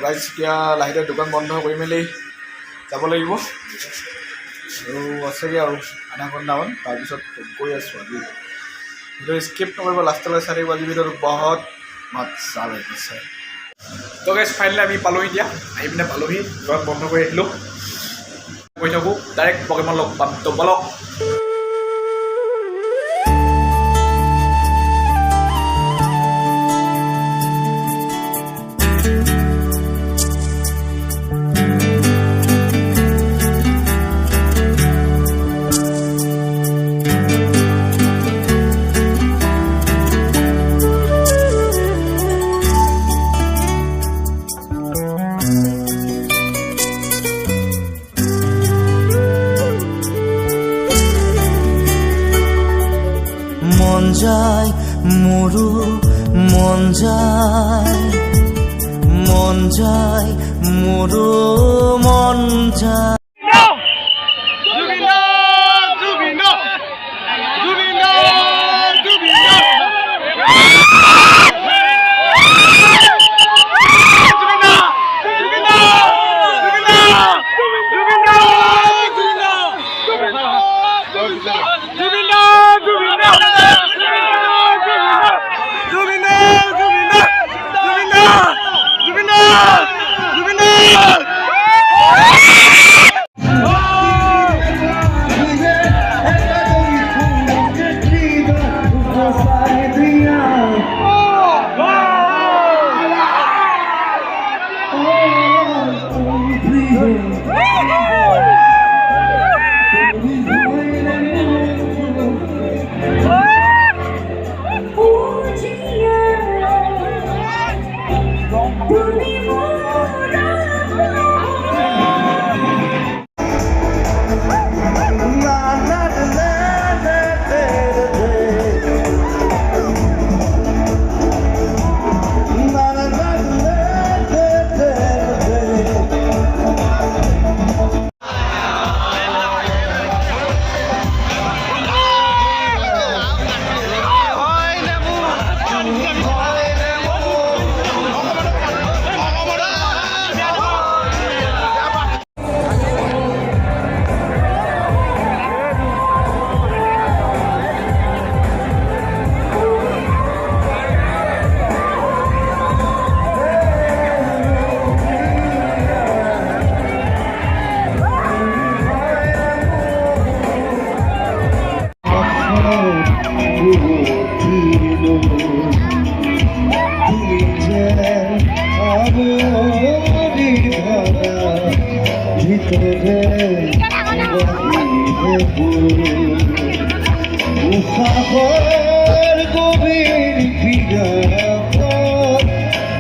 Guys এতিয়া লাহেকৈ দোকান বন্ধ কৰি মেলি যাব লাগিব আৰু আছেগৈ আৰু আধা ঘণ্টামান তাৰপিছত গৈ আছোঁ আজি ভিডিঅ' স্কিপ নকৰিব লাষ্টলৈ চাই থাকিব আজি ভিডিঅ'টো বহুত মজা লাগিছে তো গাইজ ফাইনেলি আমি পালোহি এতিয়া আহি পিনে পালোহি দোকান বন্ধ কৰি আহিলোঁ গৈ থাকোঁ ডাইৰেক্ট পকেমন লগ পাম তো বলক মন যায় মোৰো মন যায় মোৰো মন যায়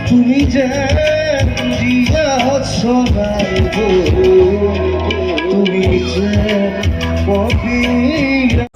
তুমি যে দিয়া সবাই তুমি যে পবিরা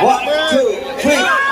One, two, three.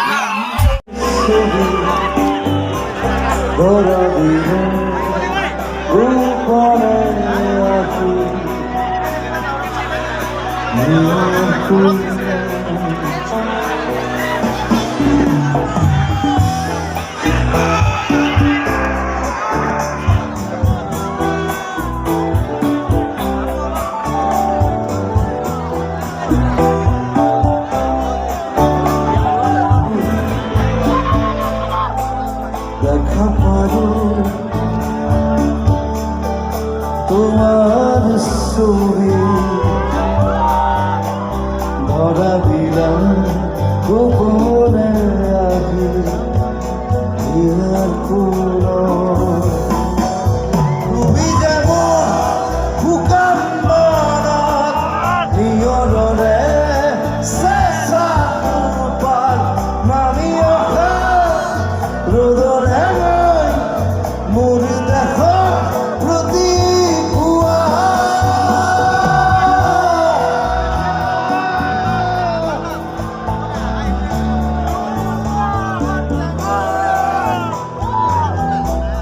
ছবি ধরা দিলাম গোপনে আগে ইহার পুরো তুমি যেমন শুকান মনত নিয়ৰৰে চেঁচা পাল নামি অহা ৰ'দৰে মই মোৰ দেশত প্ৰতিপুৱা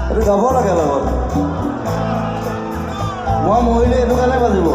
এইটো গাব লাগে লগত মই মৰিলে এইটো কাৰণে বাজিব